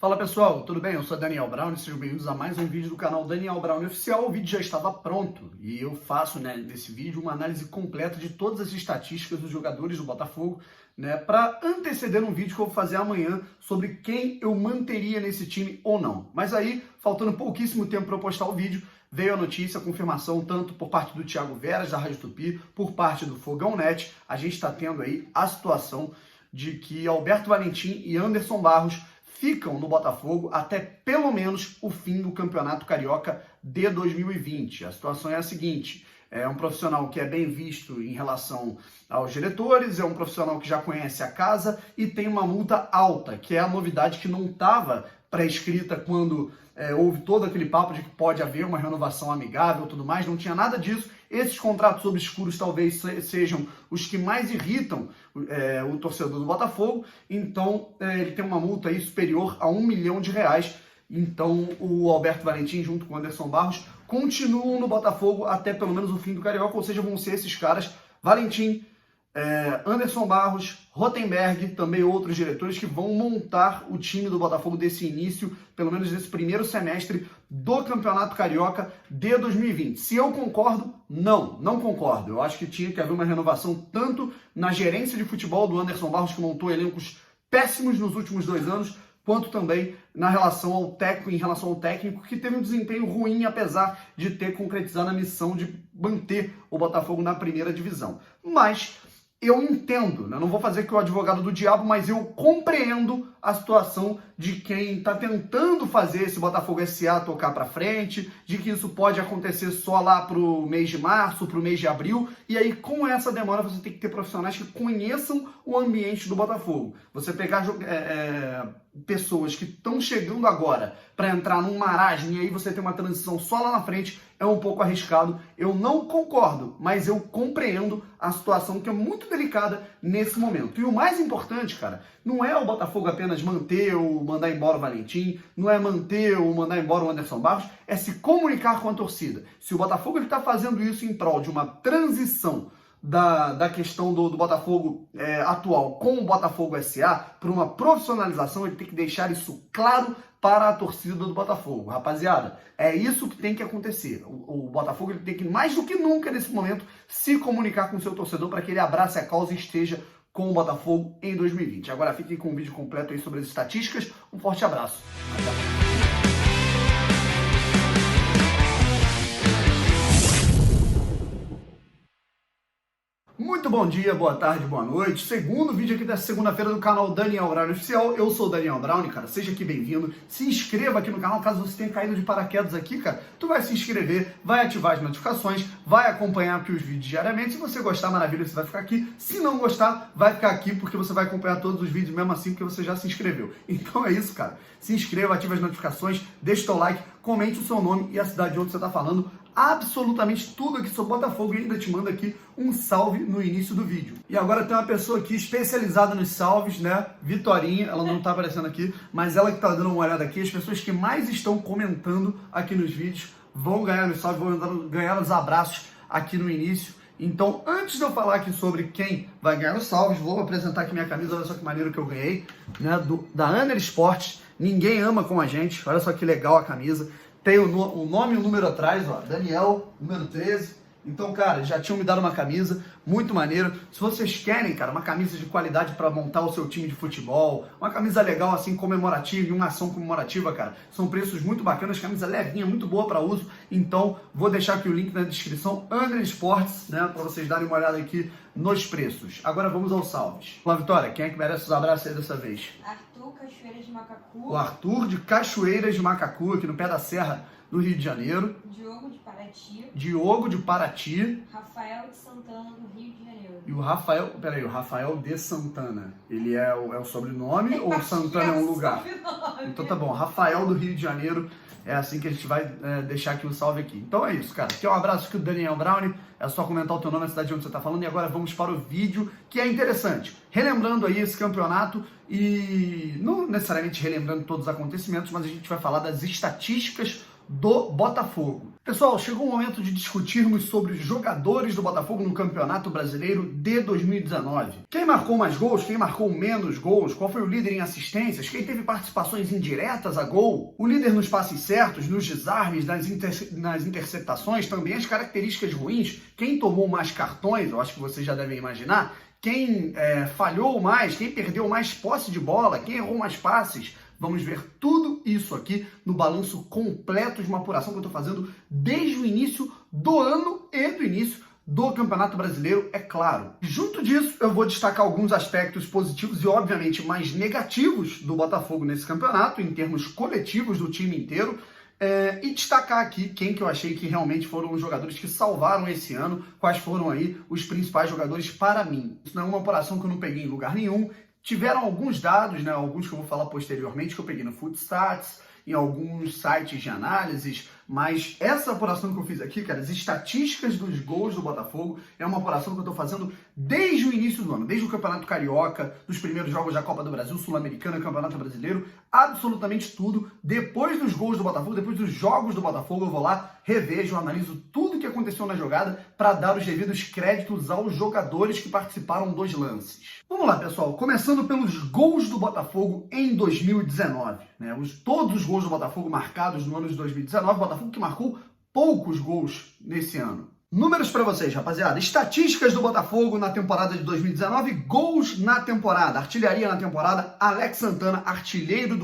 Fala pessoal, tudo bem? Eu sou Daniel Brown e sejam bem-vindos a mais um vídeo do canal Daniel Brown Oficial. O vídeo já estava pronto e eu faço nesse vídeo uma análise completa de todas as estatísticas dos jogadores do Botafogo, para anteceder um vídeo que eu vou fazer amanhã sobre quem eu manteria nesse time ou não. Mas aí, faltando pouquíssimo tempo para eu postar o vídeo, veio a notícia, a confirmação, tanto por parte do Thiago Veras, da Rádio Tupi, por parte do Fogão Net. A gente está tendo aí a situação de que Alberto Valentim e Anderson Barros ficam no Botafogo até pelo menos o fim do Campeonato Carioca de 2020. A situação é a seguinte: é um profissional que é bem visto em relação aos diretores, é um profissional que já conhece a casa e tem uma multa alta, que é a novidade que não estava pré-escrita quando houve todo aquele papo de que pode haver uma renovação amigável e tudo mais, não tinha nada disso. Esses contratos obscuros talvez sejam os que mais irritam o torcedor do Botafogo, então ele tem uma multa aí superior a R$1 milhão. Então o Alberto Valentim junto com o Anderson Barros continuam no Botafogo até pelo menos o fim do Carioca, ou seja, vão ser esses caras, Valentim, Anderson Barros, Rottenberg, também outros diretores que vão montar o time do Botafogo desse início, pelo menos desse primeiro semestre do Campeonato Carioca de 2020. Se eu concordo, não concordo. Eu acho que tinha que haver uma renovação tanto na gerência de futebol do Anderson Barros, que montou elencos péssimos nos últimos 2 anos, quanto também em relação ao técnico, que teve um desempenho ruim, apesar de ter concretizado a missão de manter o Botafogo na primeira divisão. Mas eu entendo, não vou fazer aqui o advogado do diabo, mas eu compreendo a situação de quem está tentando fazer esse Botafogo SA tocar para frente, de que isso pode acontecer só lá para o mês de março, para o mês de abril, e aí com essa demora você tem que ter profissionais que conheçam o ambiente do Botafogo. Você pegar pessoas que estão chegando agora para entrar num marasmo e aí você tem uma transição só lá na frente, é um pouco arriscado. Eu não concordo, mas eu compreendo a situação que é muito delicada nesse momento. E o mais importante, cara, não é o Botafogo apenas manter ou mandar embora o Valentim, não é manter ou mandar embora o Anderson Barros, é se comunicar com a torcida. Se o Botafogo está fazendo isso em prol de uma transição da questão do Botafogo atual com o Botafogo SA, para uma profissionalização, ele tem que deixar isso claro para a torcida do Botafogo. Rapaziada, é isso que tem que acontecer. O Botafogo ele tem que, mais do que nunca nesse momento, se comunicar com o seu torcedor para que ele abrace a causa e esteja com o Botafogo em 2020. Agora fiquem com o vídeo completo aí sobre as estatísticas. Um forte abraço. Até a próxima. Muito bom dia, boa tarde, boa noite. Segundo vídeo aqui dessa segunda-feira do canal Daniel Brown Oficial. Eu sou o Daniel Brown, cara. Seja aqui bem-vindo. Se inscreva aqui no canal, caso você tenha caído de paraquedas aqui, cara. Tu vai se inscrever, vai ativar as notificações, vai acompanhar aqui os vídeos diariamente. Se você gostar, maravilha, você vai ficar aqui. Se não gostar, vai ficar aqui, porque você vai acompanhar todos os vídeos mesmo assim, porque você já se inscreveu. Então é isso, cara. Se inscreva, ative as notificações, deixe o seu like, comente o seu nome e a cidade de onde você está falando. Absolutamente tudo aqui sobre Botafogo e ainda te manda aqui um salve no início do vídeo. E agora tem uma pessoa aqui especializada nos salves, Vitorinha, ela não tá aparecendo aqui, mas ela que tá dando uma olhada aqui, as pessoas que mais estão comentando aqui nos vídeos vão ganhar os salves, vão ganhar os abraços aqui no início. Então, antes de eu falar aqui sobre quem vai ganhar os salves, vou apresentar aqui minha camisa, olha só que maneiro que eu ganhei, da Anner Sports. Ninguém ama como a gente, olha só que legal a camisa. Tem o nome e o número atrás, ó, Daniel, número 13. Então, cara, já tinham me dado uma camisa, muito maneiro. Se vocês querem, cara, uma camisa de qualidade para montar o seu time de futebol, uma camisa legal, assim, comemorativa, e uma ação comemorativa, cara, são preços muito bacanas, camisa levinha, muito boa para uso. Então, vou deixar aqui o link na descrição, Anner Sports, para vocês darem uma olhada aqui nos preços. Agora vamos aos salves. Olá, Vitória, quem é que merece os abraços aí dessa vez? Arthur, Cachoeiras de Macacu. O Arthur de Cachoeiras de Macacu, aqui no pé da Serra do Rio de Janeiro. Diogo de Paraty. Diogo de Paraty. Rafael de Santana, do Rio de Janeiro. E o Rafael, peraí, o Rafael de Santana, ele é o sobrenome ou o Santana é um lugar? Sobrenome. Então tá bom, Rafael do Rio de Janeiro, é assim que a gente vai deixar aqui o salve aqui. Então é isso, cara, aqui é um abraço aqui do Daniel Brown, é só comentar o teu nome, a cidade de onde você tá falando, e agora vamos para o vídeo, que é interessante. Relembrando aí esse campeonato, e não necessariamente relembrando todos os acontecimentos, mas a gente vai falar das estatísticas do Botafogo. Pessoal, chegou o momento de discutirmos sobre os jogadores do Botafogo no Campeonato Brasileiro de 2019. Quem marcou mais gols, quem marcou menos gols, qual foi o líder em assistências, quem teve participações indiretas a gol, o líder nos passes certos, nos desarmes, nas interceptações, também as características ruins, quem tomou mais cartões, eu acho que vocês já devem imaginar, quem falhou mais, quem perdeu mais posse de bola, quem errou mais passes. Vamos ver tudo isso aqui no balanço completo de uma apuração que eu estou fazendo desde o início do ano e do início do Campeonato Brasileiro, é claro. Junto disso, eu vou destacar alguns aspectos positivos e, obviamente, mais negativos do Botafogo nesse campeonato, em termos coletivos do time inteiro, e destacar aqui quem que eu achei que realmente foram os jogadores que salvaram esse ano, quais foram aí os principais jogadores para mim. Isso não é uma apuração que eu não peguei em lugar nenhum. Tiveram alguns dados, né, alguns que eu vou falar posteriormente, que eu peguei no Footstats, em alguns sites de análises, mas essa apuração que eu fiz aqui, cara, as estatísticas dos gols do Botafogo, é uma apuração que eu tô fazendo desde o início do ano, desde o Campeonato Carioca, dos primeiros jogos da Copa do Brasil, Sul-Americana, Campeonato Brasileiro, absolutamente tudo. Depois dos gols do Botafogo, depois dos jogos do Botafogo, eu vou lá, revejo, analiso tudo que aconteceu na jogada para dar os devidos créditos aos jogadores que participaram dos lances. Vamos lá, pessoal, começando pelos gols do Botafogo em 2019, né? Todos os gols do Botafogo marcados no ano de 2019, o Botafogo que marcou poucos gols nesse ano. Números para vocês, rapaziada. Estatísticas do Botafogo na temporada de 2019, gols na temporada, artilharia na temporada, Alex Santana, artilheiro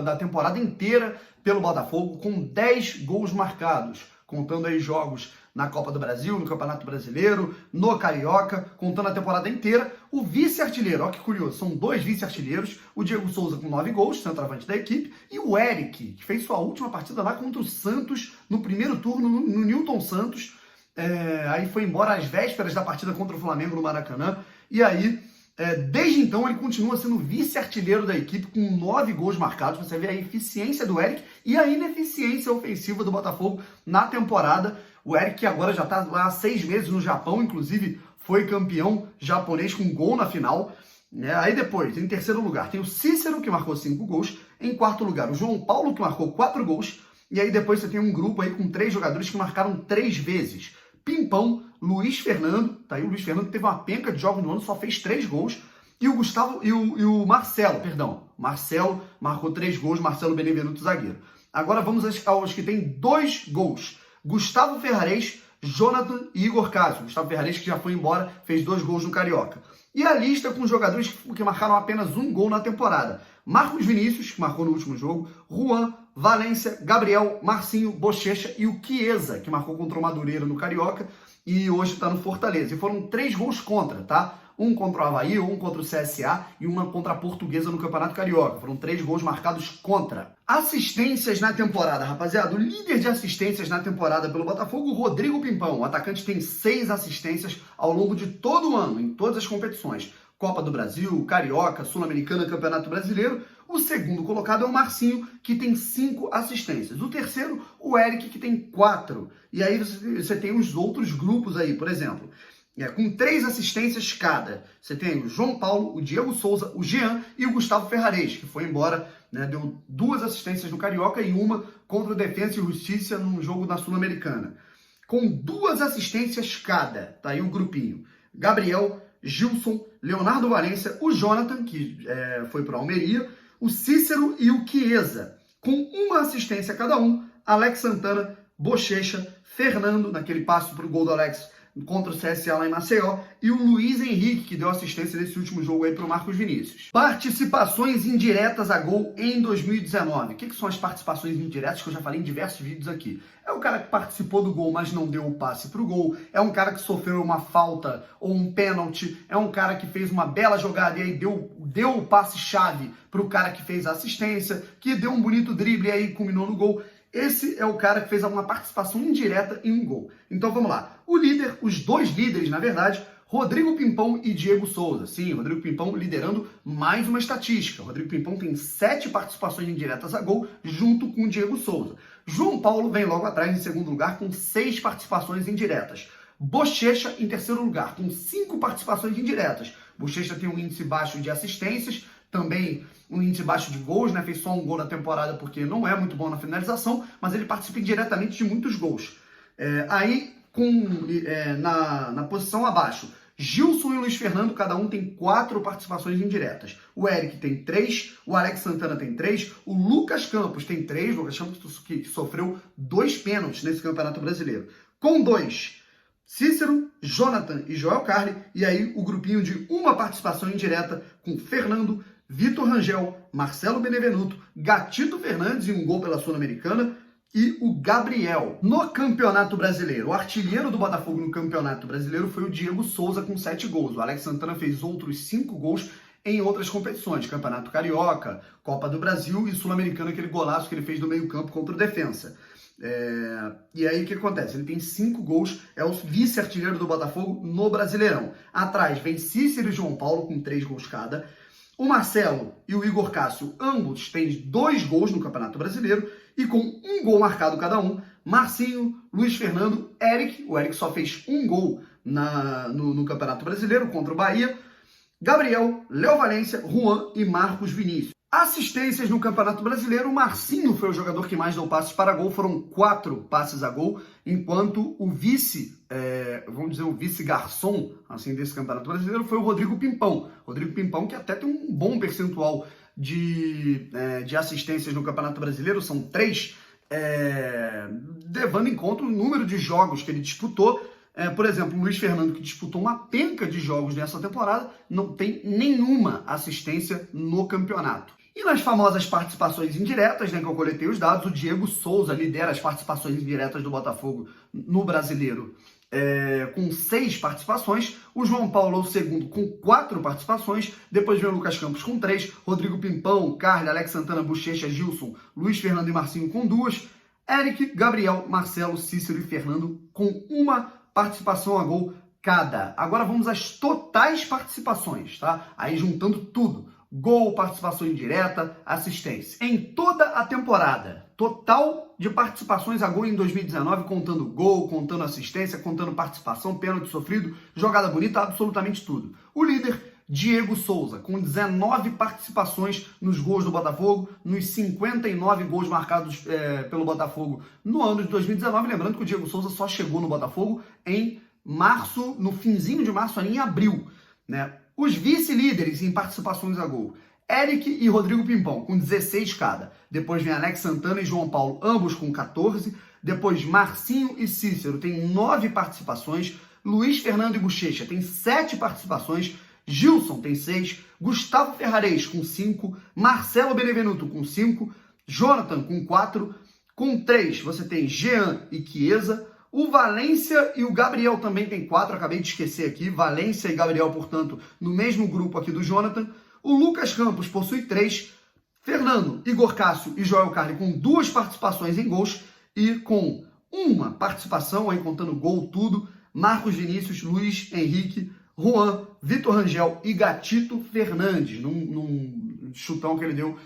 da temporada inteira pelo Botafogo, com 10 gols marcados, contando aí jogos na Copa do Brasil, no Campeonato Brasileiro, no Carioca, contando a temporada inteira. O vice-artilheiro, olha que curioso, são 2 vice-artilheiros, o Diego Souza com 9 gols, centroavante da equipe, e o Eric, que fez sua última partida lá contra o Santos, no primeiro turno, no Newton Santos, aí foi embora às vésperas da partida contra o Flamengo no Maracanã, e aí, desde então, ele continua sendo vice-artilheiro da equipe com 9 gols marcados. Você vê a eficiência do Eric e a ineficiência ofensiva do Botafogo na temporada. O Eric, que agora já está lá há 6 meses no Japão, inclusive foi campeão japonês com gol na final. Aí depois, em terceiro lugar, tem o Cícero, que marcou 5 gols. Em quarto lugar, o João Paulo, que marcou 4 gols. E aí depois você tem um grupo aí com 3 jogadores que marcaram 3 vezes. Pimpão, Luiz Fernando, tá aí o Luiz Fernando que teve uma penca de jogos no ano, só fez 3 gols. E o Gustavo e o Marcelo, perdão. Marcelo marcou 3 gols, Marcelo Benevenuto, zagueiro. Agora vamos aos que tem 2 gols. Gustavo Ferrares, Jonathan e Igor Cássio. Gustavo Ferrares, que já foi embora, fez 2 gols no Carioca. E a lista com jogadores que marcaram apenas 1 gol na temporada. Marcos Vinícius, que marcou no último jogo, Juan, Valência, Gabriel, Marcinho, Bochecha e o Chiesa, que marcou contra o Madureira no Carioca e hoje está no Fortaleza. E foram 3 gols contra, tá? Um contra o Avaí, um contra o CSA e uma contra a Portuguesa no Campeonato Carioca. Foram 3 gols marcados contra. Assistências na temporada, rapaziada. O líder de assistências na temporada pelo Botafogo, Rodrigo Pimpão. O atacante tem 6 assistências ao longo de todo o ano, em todas as competições. Copa do Brasil, Carioca, Sul-Americana, Campeonato Brasileiro. O segundo colocado é o Marcinho, que tem 5 assistências. O terceiro, o Eric, que tem 4. E aí você tem os outros grupos aí, por exemplo, com 3 assistências cada. Você tem o João Paulo, o Diego Souza, o Jean e o Gustavo Ferrares, que foi embora, né, deu 2 assistências no Carioca e uma contra o Defensa e Justiça num jogo na Sul-Americana. Com 2 assistências cada, tá aí o grupinho. Gabriel, Gilson, Leonardo Valência, o Jonathan, que foi para a Almeria, o Cícero e o Chiesa, com 1 assistência cada um, Alex Santana, Bochecha, Fernando, naquele passe para o gol do Alex contra o CSA lá em Maceió, e o Luiz Henrique, que deu assistência nesse último jogo aí para o Marcos Vinícius. Participações indiretas a gol em 2019. O que são as participações indiretas que eu já falei em diversos vídeos aqui? É o cara que participou do gol, mas não deu o passe para o gol, é um cara que sofreu uma falta ou um pênalti, é um cara que fez uma bela jogada e aí deu o passe-chave para o cara que fez a assistência, que deu um bonito drible e aí culminou no gol. Esse é o cara que fez alguma participação indireta em um gol. Então vamos lá. O líder, os 2 líderes, na verdade, Rodrigo Pimpão e Diego Souza. Sim, Rodrigo Pimpão liderando mais uma estatística. Rodrigo Pimpão tem 7 participações indiretas a gol, junto com o Diego Souza. João Paulo vem logo atrás em segundo lugar com 6 participações indiretas. Bochecha em terceiro lugar com 5 participações indiretas. Bochecha tem um índice baixo de assistências, também um índice baixo de gols, né? Fez só um gol na temporada porque não é muito bom na finalização, mas ele participa indiretamente de muitos gols. Na posição abaixo, Gilson e Luiz Fernando, cada um tem 4 participações indiretas. O Eric tem 3, o Alex Santana tem 3, o Lucas Campos tem 3, o Lucas Campos que sofreu 2 pênaltis nesse Campeonato Brasileiro. Com 2, Cícero, Jonathan e Joel Carli, e aí o grupinho de uma participação indireta com Fernando, Vitor Rangel, Marcelo Benevenuto, Gatito Fernandes e um gol pela Sul-Americana, e o Gabriel. No Campeonato Brasileiro, o artilheiro do Botafogo no Campeonato Brasileiro foi o Diego Souza com 7 gols. O Alex Santana fez outros 5 gols em outras competições, Campeonato Carioca, Copa do Brasil e Sul-Americana, aquele golaço que ele fez no meio-campo contra o Defensa. E aí o que acontece? Ele tem 5 gols, é o vice-artilheiro do Botafogo no Brasileirão. Atrás vem Cícero e João Paulo com 3 gols cada. O Marcelo e o Igor Cássio, ambos têm 2 gols no Campeonato Brasileiro e com 1 gol marcado cada um. Marcinho, Luiz Fernando, Eric. O Eric só fez 1 gol no Campeonato Brasileiro contra o Bahia. Gabriel, Léo Valência, Juan e Marcos Vinícius. Assistências no Campeonato Brasileiro, o Marcinho foi o jogador que mais deu passes para gol, foram 4 passes a gol, enquanto o o vice-garçom assim, desse Campeonato Brasileiro foi o Rodrigo Pimpão. Rodrigo Pimpão, que até tem um bom percentual de assistências no Campeonato Brasileiro, são 3, levando em conta o número de jogos que ele disputou. Por exemplo, o Luiz Fernando, que disputou uma penca de jogos nessa temporada, não tem nenhuma assistência no campeonato. E nas famosas participações indiretas, né, que eu coletei os dados, o Diego Souza lidera as participações indiretas do Botafogo no Brasileiro com 6 participações, o João Paulo é o segundo com 4 participações, depois vem o Lucas Campos com 3, Rodrigo Pimpão, Carli, Alex Santana, Bochecha, Gilson, Luiz Fernando e Marcinho com 2, Eric, Gabriel, Marcelo, Cícero e Fernando com 1 participação a gol cada. Agora vamos às totais participações, tá? Aí juntando tudo. Gol, participação indireta, assistência. Em toda a temporada, total de participações a gol em 2019, contando gol, contando assistência, contando participação, pênalti sofrido, jogada bonita, absolutamente tudo. O líder, Diego Souza, com 19 participações nos gols do Botafogo, nos 59 gols marcados pelo Botafogo no ano de 2019. Lembrando que o Diego Souza só chegou no Botafogo em março, no finzinho de março, ali em abril, né? Os vice-líderes em participações a gol, Eric e Rodrigo Pimpão, com 16 cada. Depois vem Alex Santana e João Paulo, ambos com 14. Depois Marcinho e Cícero têm 9 participações. Luiz Fernando e Bochecha têm 7 participações. Gilson tem 6. Gustavo Ferrarez com 5. Marcelo Benevenuto com 5. Jonathan com 4. Com 3 você tem Jean e Chiesa. O Valência e o Gabriel também tem 4, acabei de esquecer aqui. Valência e Gabriel, portanto, no mesmo grupo aqui do Jonathan. O Lucas Campos possui 3. Fernando, Igor Cássio e Joel Carli com 2 participações em gols. E com 1 participação, aí contando gol, tudo, Marcos Vinícius, Luiz Henrique, Juan, Vitor Rangel e Gatito Fernandes. Num chutão que ele deu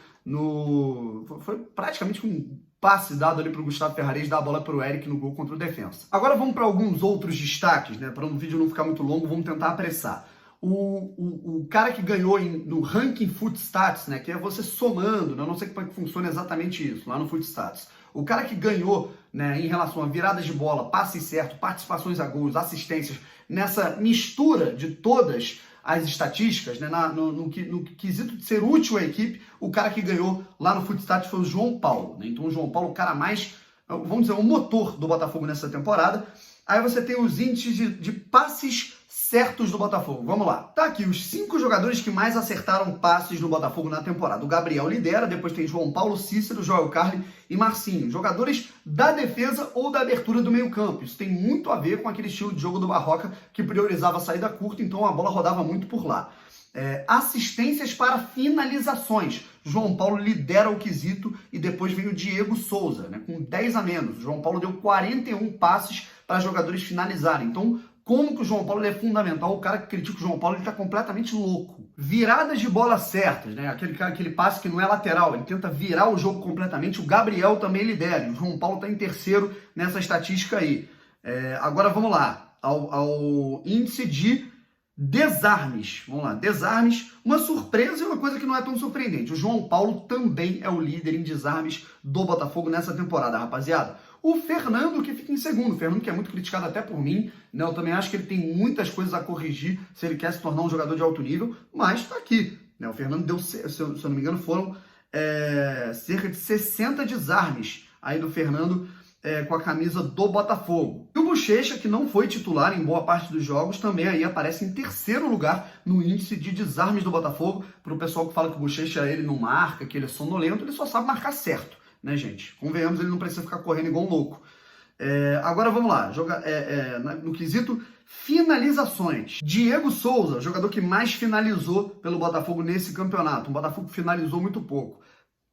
foi praticamente um passe dado ali para o Gustavo Ferrarez dar a bola para o Eric no gol contra o Defensa. Agora vamos para alguns outros destaques, né? Para o vídeo não ficar muito longo, vamos tentar apressar. O cara que ganhou no ranking Footstats, né? Que é você somando, né? Eu não sei como é que funciona exatamente isso lá no Footstats. O cara que ganhou, né, em relação a viradas de bola, passes certos, participações a gols, assistências, nessa mistura de todas as estatísticas, né, no quesito de ser útil à equipe, o cara que ganhou lá no Footstats foi o João Paulo. Né? Então o João Paulo, o cara mais, vamos dizer, o motor do Botafogo nessa temporada. Aí você tem os índices de passes certos do Botafogo. Vamos lá. Tá aqui os 5 jogadores que mais acertaram passes no Botafogo na temporada. O Gabriel lidera, depois tem João Paulo, Cícero, Joel Carli e Marcinho. Jogadores da defesa ou da abertura do meio-campo. Isso tem muito a ver com aquele estilo de jogo do Barroca que priorizava a saída curta, então a bola rodava muito por lá. Assistências para finalizações. João Paulo lidera o quesito e depois vem o Diego Souza, né, com 10 a menos. O João Paulo deu 41 passes para jogadores finalizarem. Então, como que o João Paulo é fundamental? O cara que critica o João Paulo, ele está completamente louco. Viradas de bola certas, né? Aquele passe que não é lateral, ele tenta virar o jogo completamente. O Gabriel também lidera. O João Paulo está em terceiro nessa estatística aí. Agora vamos lá, ao índice de Desarmes, vamos lá, desarmes, uma surpresa e uma coisa que não é tão surpreendente. O João Paulo também é o líder em desarmes do Botafogo nessa temporada, rapaziada. O Fernando que fica em segundo, o Fernando que é muito criticado até por mim, né? Eu também acho que ele tem muitas coisas a corrigir se ele quer se tornar um jogador de alto nível, mas tá aqui, né? O Fernando deu, se eu não me engano, foram cerca de 60 desarmes aí do Fernando, com a camisa do Botafogo. E o Bochecha, que não foi titular em boa parte dos jogos, também aí aparece em terceiro lugar no índice de desarmes do Botafogo. Para o pessoal que fala que o Bochecha ele não marca, que ele é sonolento, ele só sabe marcar certo, né, gente? Convenhamos, ele não precisa ficar correndo igual um louco. Agora vamos lá, no quesito finalizações. Diego Souza, jogador que mais finalizou pelo Botafogo nesse campeonato. O Botafogo finalizou muito pouco.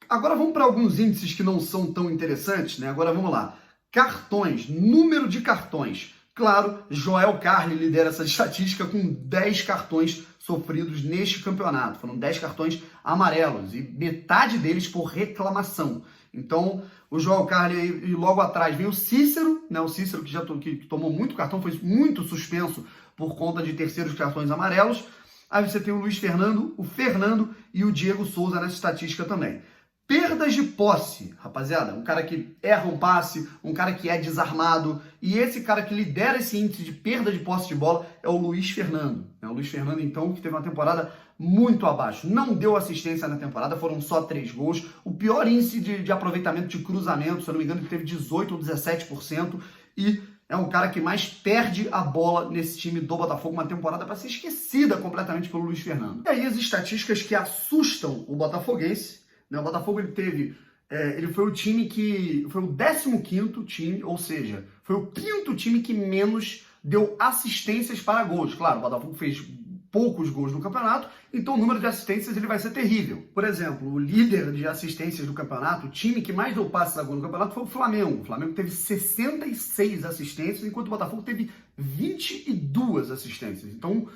Agora vamos para alguns índices que não são tão interessantes, né? Agora vamos lá. Cartões, número de cartões. Claro, Joel Carli lidera essa estatística com 10 cartões sofridos neste campeonato. Foram 10 cartões amarelos e metade deles por reclamação. Então, o Joel Carli e logo atrás vem o Cícero, né? O Cícero que tomou muito cartão, foi muito suspenso por conta de terceiros cartões amarelos. Aí você tem o Luiz Fernando, o Fernando e o Diego Souza nessa estatística também. Perdas de posse, rapaziada, um cara que erra um passe, um cara que é desarmado, e esse cara que lidera esse índice de perda de posse de bola é o Luiz Fernando. O Luiz Fernando, então, que teve uma temporada muito abaixo, não deu assistência na temporada, foram só 3 gols, o pior índice de aproveitamento de cruzamento, se eu não me engano, ele teve 18 ou 17%, e é um cara que mais perde a bola nesse time do Botafogo, uma temporada para ser esquecida completamente pelo Luiz Fernando. E aí as estatísticas que assustam o botafoguense. O Botafogo ele foi o time que foi o 15º time, ou seja, foi o 5º time que menos deu assistências para gols. Claro, o Botafogo fez poucos gols no campeonato, então o número de assistências ele vai ser terrível. Por exemplo, o líder de assistências do campeonato, o time que mais deu passes a gol no campeonato foi o Flamengo. O Flamengo teve 66 assistências, enquanto o Botafogo teve 22 assistências. Então,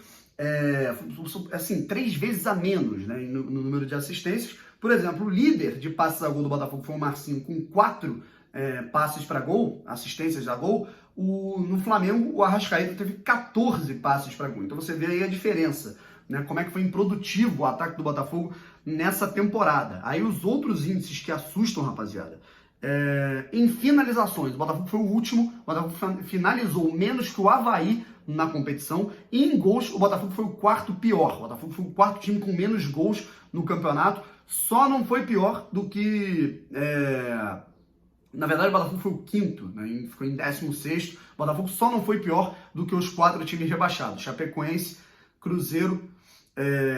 assim, 3 vezes a menos, né, no número de assistências. Por exemplo, o líder de passes a gol do Botafogo foi o Marcinho, com 4 passes para gol, assistências a gol. No Flamengo, o Arrascaeta teve 14 passes para gol. Então você vê aí a diferença, né? Como é que foi improdutivo o ataque do Botafogo nessa temporada. Aí os outros índices que assustam, rapaziada. Em finalizações, o Botafogo foi o último, o Botafogo finalizou menos que o Avaí na competição, e em gols o Botafogo foi o 4º pior, o Botafogo foi o 4º time com menos gols no campeonato, só não foi pior do que, na verdade o Botafogo foi o 5º, né? Ficou em 16º, o Botafogo só não foi pior do que os 4 times rebaixados, Chapecoense, Cruzeiro,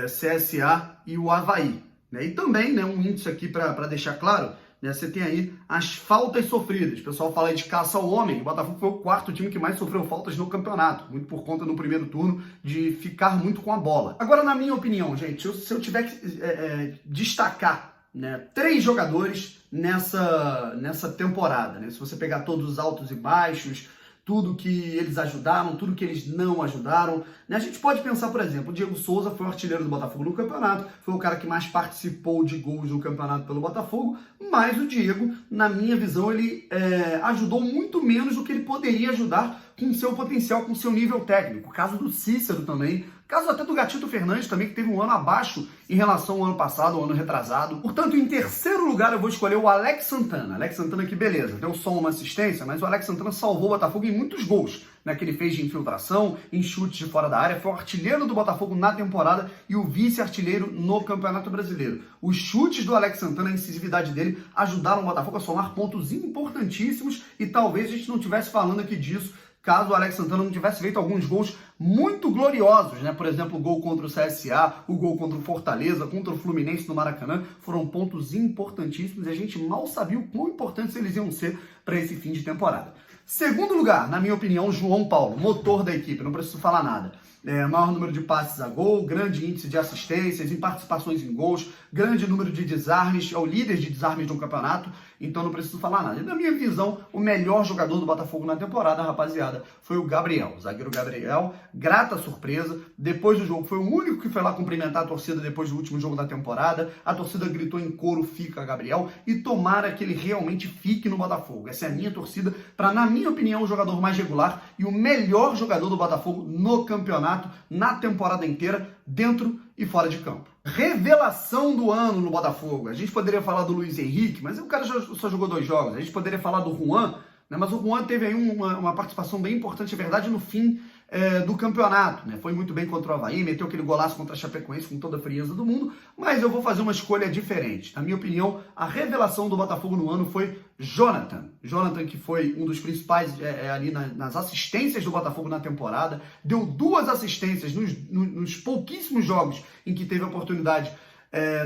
CSA e o Avaí, né? E também, né, um índice aqui para deixar claro, você tem aí as faltas sofridas. O pessoal fala aí de caça ao homem. O Botafogo foi o 4º time que mais sofreu faltas no campeonato. Muito por conta, no primeiro turno, de ficar muito com a bola. Agora, na minha opinião, gente, se eu tiver que destacar, né, 3 jogadores nessa temporada, né? Se você pegar todos os altos e baixos, tudo que eles ajudaram, tudo que eles não ajudaram, né? A gente pode pensar, por exemplo, o Diego Souza foi o artilheiro do Botafogo no campeonato, foi o cara que mais participou de gols no campeonato pelo Botafogo, mas o Diego, na minha visão, ele ajudou muito menos do que ele poderia ajudar com seu potencial, com seu nível técnico. O caso do Cícero também, o caso até do Gatito Fernandes também, que teve um ano abaixo em relação ao ano passado, ao ano retrasado. Portanto, em terceiro lugar eu vou escolher o Alex Santana. Alex Santana que beleza, deu só uma assistência, mas o Alex Santana salvou o Botafogo em muitos gols, né, que ele fez de infiltração, em chutes de fora da área, foi o artilheiro do Botafogo na temporada e o vice-artilheiro no Campeonato Brasileiro. Os chutes do Alex Santana, a incisividade dele, ajudaram o Botafogo a somar pontos importantíssimos e talvez a gente não estivesse falando aqui disso caso o Alex Santana não tivesse feito alguns gols muito gloriosos, né? Por exemplo, o gol contra o CSA, o gol contra o Fortaleza, contra o Fluminense no Maracanã, foram pontos importantíssimos e a gente mal sabia o quão importantes eles iam ser para esse fim de temporada. Segundo lugar, na minha opinião, João Paulo, motor da equipe, não preciso falar nada. Maior número de passes a gol, grande índice de assistências, em participações em gols, grande número de desarmes, é o líder de desarmes do campeonato, então não preciso falar nada. E na minha visão, o melhor jogador do Botafogo na temporada, rapaziada, foi o Gabriel, o zagueiro Gabriel, grata surpresa, depois do jogo foi o único que foi lá cumprimentar a torcida depois do último jogo da temporada, a torcida gritou em coro, fica Gabriel, e tomara que ele realmente fique no Botafogo. Vai ser a minha torcida para, na minha opinião, o jogador mais regular e o melhor jogador do Botafogo no campeonato, na temporada inteira, dentro e fora de campo. Revelação do ano no Botafogo. A gente poderia falar do Luiz Henrique, mas o cara só jogou 2 jogos. A gente poderia falar do Juan, né? Mas o Juan teve aí uma participação bem importante, é verdade, no fim do campeonato, né? Foi muito bem contra o Avaí, meteu aquele golaço contra a Chapecoense com toda a frieza do mundo, mas eu vou fazer uma escolha diferente. Na minha opinião, a revelação do Botafogo no ano foi Jonathan. Jonathan, que foi um dos principais ali nas assistências do Botafogo na temporada, deu 2 assistências nos pouquíssimos jogos em que teve a oportunidade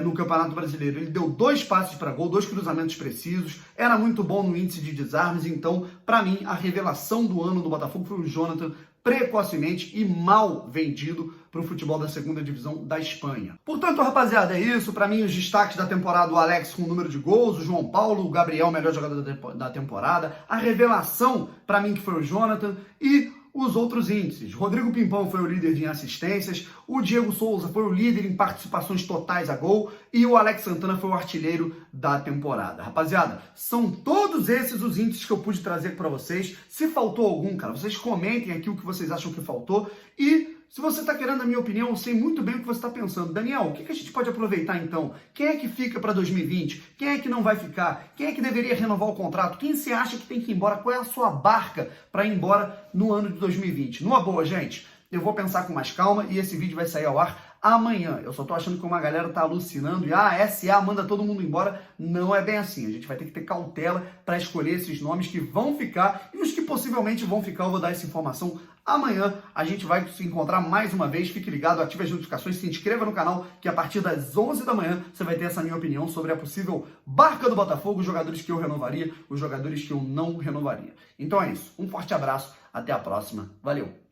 no Campeonato Brasileiro. Ele deu 2 passes para gol, 2 cruzamentos precisos, era muito bom no índice de desarmes, então, para mim, a revelação do ano do Botafogo foi o Jonathan, precocemente e mal vendido para o futebol da 2ª divisão da Espanha. Portanto, rapaziada, é isso. Para mim, os destaques da temporada, o Alex com o número de gols, o João Paulo, o Gabriel, melhor jogador da temporada, a revelação, para mim, que foi o Jonathan, e os outros índices. Rodrigo Pimpão foi o líder de assistências, o Diego Souza foi o líder em participações totais a gol e o Alex Santana foi o artilheiro da temporada. Rapaziada, são todos esses os índices que eu pude trazer para vocês. Se faltou algum, cara, vocês comentem aqui o que vocês acham que faltou e se você está querendo a minha opinião, eu sei muito bem o que você está pensando. Daniel, o que a gente pode aproveitar então? Quem é que fica para 2020? Quem é que não vai ficar? Quem é que deveria renovar o contrato? Quem você acha que tem que ir embora? Qual é a sua barca para ir embora no ano de 2020? Numa boa, gente, eu vou pensar com mais calma e esse vídeo vai sair ao ar amanhã. Eu só tô achando que uma galera tá alucinando e a SA manda todo mundo embora. Não é bem assim. A gente vai ter que ter cautela para escolher esses nomes que vão ficar e os que possivelmente vão ficar. Eu vou dar essa informação amanhã. A gente vai se encontrar mais uma vez. Fique ligado, ative as notificações, se inscreva no canal que a partir das 11 da manhã você vai ter essa minha opinião sobre a possível barca do Botafogo, os jogadores que eu renovaria, os jogadores que eu não renovaria. Então é isso. Um forte abraço. Até a próxima. Valeu!